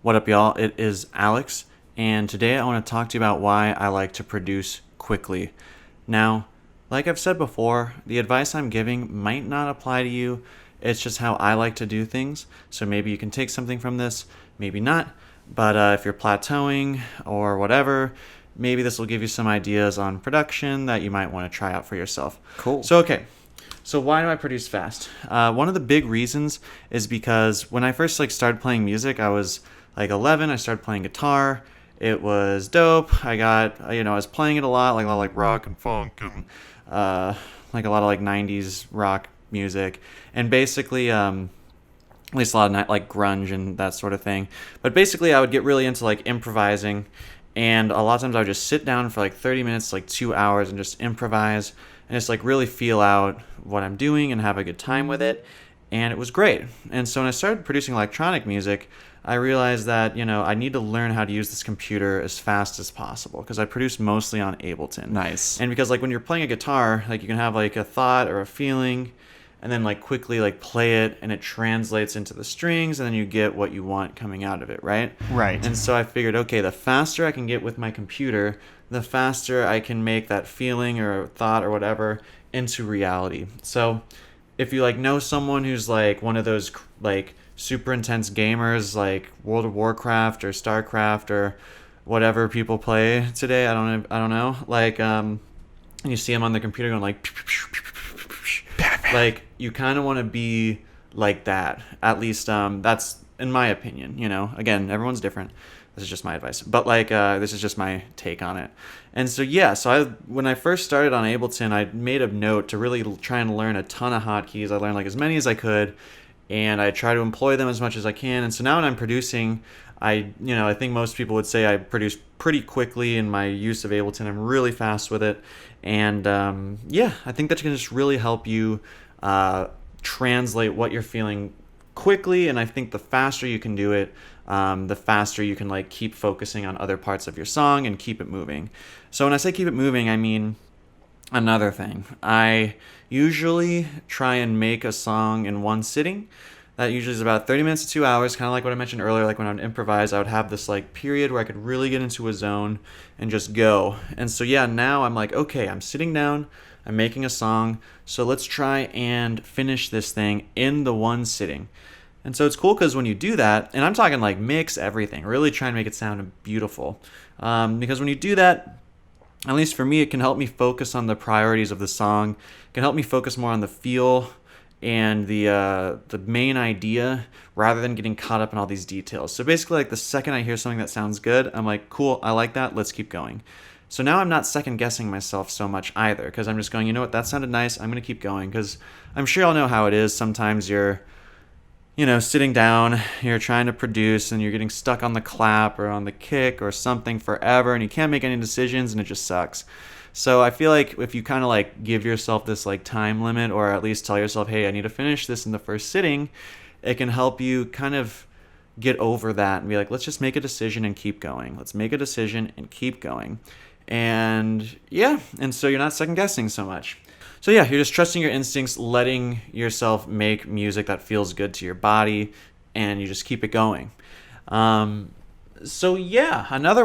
What up, y'all? It is Alex, and today I want to talk to you about why I like to produce quickly. Now, like I've said before, the advice I'm giving might not apply to you. It's just how I like to do things. So maybe you can take something from this, maybe not. But if you're plateauing or whatever, maybe this will give you some ideas on production that you might want to try out for yourself. Cool. So why do I produce fast? One of the big reasons is because when I first started playing music, I was 11. I started playing guitar. It was dope. I was playing it a lot, like a lot of rock and funk and like a lot of 90s rock music, and basically at least a lot of grunge and that sort of thing. But basically, I would get really into improvising, and a lot of times I would just sit down for 30 minutes, 2 hours, and just improvise and just really feel out what I'm doing and have a good time with it. And it was great. And so when I started producing electronic music, I realized that, I need to learn how to use this computer as fast as possible because I produce mostly on Ableton. Nice. And because when you're playing a guitar, you can have a thought or a feeling and then quickly play it, and it translates into the strings, and then you get what you want coming out of it, right? Right. And so I figured, okay, the faster I can get with my computer, the faster I can make that feeling or thought or whatever into reality. So if you know someone who's one of those super intense gamers World of Warcraft or StarCraft or whatever people play today, I don't know, and you see them on the computer going you kind of want to be like that. At least that's in my opinion. Again, everyone's different. This is just my advice, but this is just my take on it. And so when I first started on Ableton, I made a note to really try and learn a ton of hotkeys. I learned as many as I could, and I try to employ them as much as I can. And so now when I'm producing, I think most people would say I produce pretty quickly in my use of Ableton. I'm really fast with it, and I think that can just really help you translate what you're feeling quickly. And I think the faster you can do it, the faster you can keep focusing on other parts of your song and keep it moving. So when I say keep it moving, I mean another thing. I usually try and make a song in one sitting. That usually is about 30 minutes to 2 hours, kind of like what I mentioned earlier. When I would improvise, I would have this period where I could really get into a zone and just go. And so now I'm okay, I'm sitting down, I'm making a song, so let's try and finish this thing in the one sitting. And so it's cool because when you do that, and I'm talking mix everything, really try and make it sound beautiful. Because when you do that, at least for me, it can help me focus on the priorities of the song. It can help me focus more on the feel and the main idea rather than getting caught up in all these details. So basically, the second I hear something that sounds good, I'm cool, I like that, let's keep going. So now I'm not second guessing myself so much either, because I'm just going, you know what, that sounded nice, I'm going to keep going. Because I'm sure y'all know how it is. Sometimes you're sitting down, you're trying to produce, and you're getting stuck on the clap or on the kick or something forever, and you can't make any decisions, and it just sucks. So I feel if you kind of give yourself this time limit, or at least tell yourself, hey, I need to finish this in the first sitting, it can help you kind of get over that and be let's just make a decision and keep going. Let's make a decision and keep going. And so you're not second guessing so much. So you're just trusting your instincts, letting yourself make music that feels good to your body, and you just keep it going. Another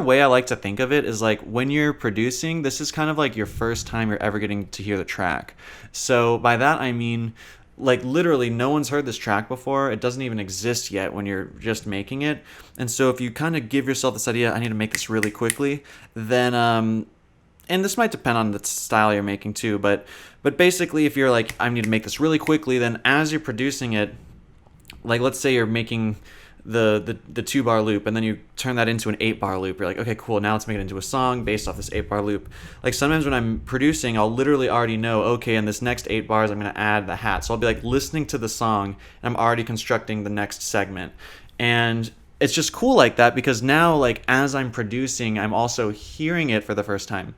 way I like to think of it is when you're producing, this is kind of your first time you're ever getting to hear the track. So by that I mean literally no one's heard this track before. It doesn't even exist yet when you're just making it. And so if you kind of give yourself this idea, I need to make this really quickly, then and this might depend on the style you're making too, but basically if you're I need to make this really quickly, then as you're producing it, let's say you're making the 2-bar loop, and then you turn that into an 8-bar loop. You're okay, cool, now let's make it into a song based off this 8-bar loop. Sometimes when I'm producing, I'll literally already know, okay, in this next 8 bars I'm going to add the hat. So I'll be listening to the song, and I'm already constructing the next segment. And it's just cool like that, because now as I'm producing, I'm also hearing it for the first time.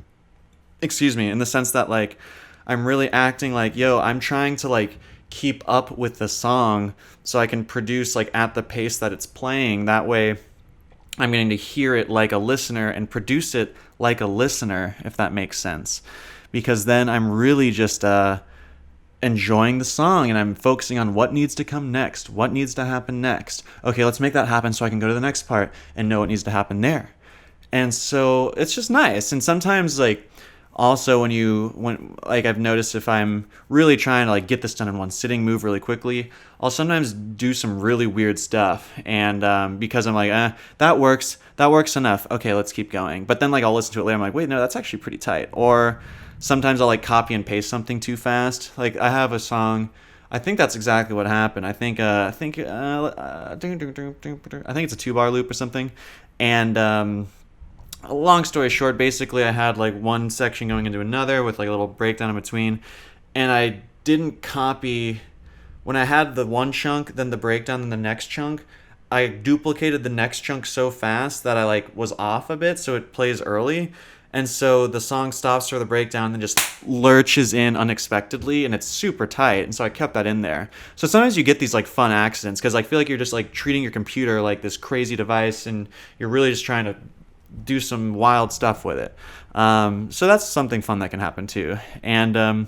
Excuse me, in the sense that I'm really acting yo, I'm trying to keep up with the song so I can produce at the pace that it's playing. That way I'm getting to hear it like a listener and produce it like a listener, if that makes sense. Because then I'm really just enjoying the song and I'm focusing on what needs to come next, what needs to happen next. Okay, let's make that happen so I can go to the next part and know what needs to happen there. And so it's just nice. And sometimes like also when like I've noticed if I'm really trying to like get this done in one sitting, move really quickly, I'll sometimes do some really weird stuff. And because I'm like, that works enough. Okay, let's keep going. But then like I'll listen to it later. I'm like, wait, no, that's actually pretty tight. Or sometimes I'll like copy and paste something too fast. Like I have a song. I think that's exactly what happened. I think it's a 2-bar loop or something. And long story short, basically I had like one section going into another with like a little breakdown in between, and I didn't copy when I had the one chunk, then the breakdown, then the next chunk. I duplicated the next chunk so fast that I like was off a bit, so it plays early. And so the song stops for the breakdown and just lurches in unexpectedly, and it's super tight. And so I kept that in there. So sometimes you get these like fun accidents because I feel like you're just like treating your computer like this crazy device, and you're really just trying to do some wild stuff with it. So that's something fun that can happen too. And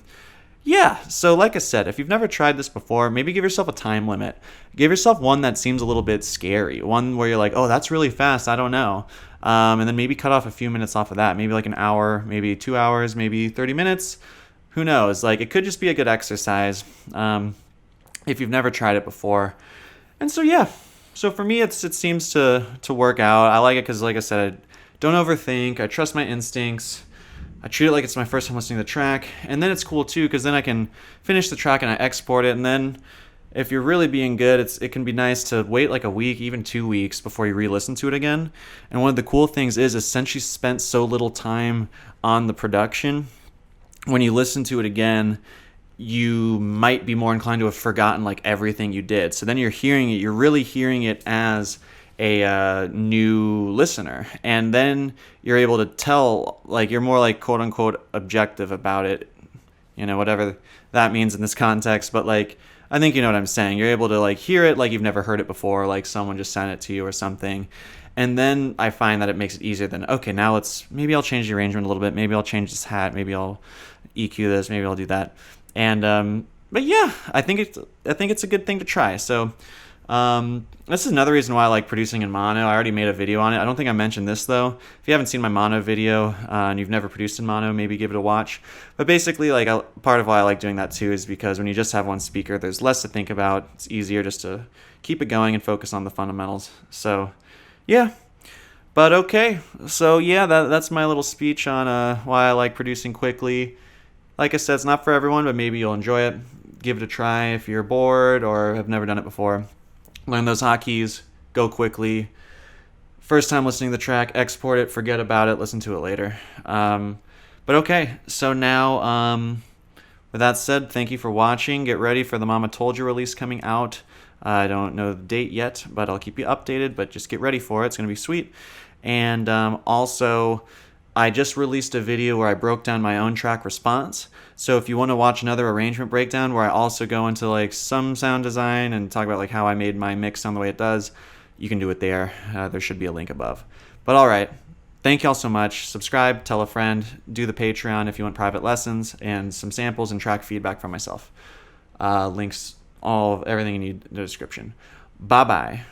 yeah, so like I said, if you've never tried this before, maybe give yourself a time limit. Give yourself one that seems a little bit scary, one where you're like, oh, that's really fast, I don't know. And then maybe cut off a few minutes off of that, maybe like an hour, maybe 2 hours, maybe 30 minutes. Who knows? Like it could just be a good exercise if you've never tried it before. And so yeah, so for me, it seems to work out. I like it because, like I said, I don't overthink. I trust my instincts. I treat it like it's my first time listening to the track. And then it's cool too because then I can finish the track and I export it. And then if you're really being good, it can be nice to wait like a week, even 2 weeks before you re-listen to it again. And one of the cool things is since you spent so little time on the production, when you listen to it again, you might be more inclined to have forgotten like everything you did. So then you're really hearing it as a new listener, and then you're able to tell, like you're more like quote unquote objective about it, whatever that means in this context. But like I think you know what I'm saying. You're able to like hear it like you've never heard it before, like someone just sent it to you or something. And then I find that it makes it easier than, okay, now maybe I'll change the arrangement a little bit, maybe I'll change this hat, maybe I'll EQ this, maybe I'll do that. And but yeah, I think it's a good thing to try. So this is another reason why I like producing in mono. I already made a video on it. I don't think I mentioned this though. If you haven't seen my mono video and you've never produced in mono, maybe give it a watch. But basically, like part of why I like doing that too is because when you just have one speaker, there's less to think about. It's easier just to keep it going and focus on the fundamentals. So yeah. But okay, so yeah, that's my little speech on why I like producing quickly. Like I said, it's not for everyone, but maybe you'll enjoy it. Give it a try if you're bored or have never done it before. Learn those hotkeys, go quickly. First time listening to the track, export it, forget about it, listen to it later. But okay, so now, with that said, thank you for watching. Get ready for the Mama Told You release coming out. I don't know the date yet, but I'll keep you updated, but just get ready for it. It's going to be sweet. And also, I just released a video where I broke down my own track response. So if you want to watch another arrangement breakdown where I also go into like some sound design and talk about like how I made my mix sound the way it does, you can do it there. There should be a link above. But all right. Thank y'all so much. Subscribe, tell a friend, do the Patreon if you want private lessons and some samples and track feedback from myself. Links, everything you need in the description. Bye-bye.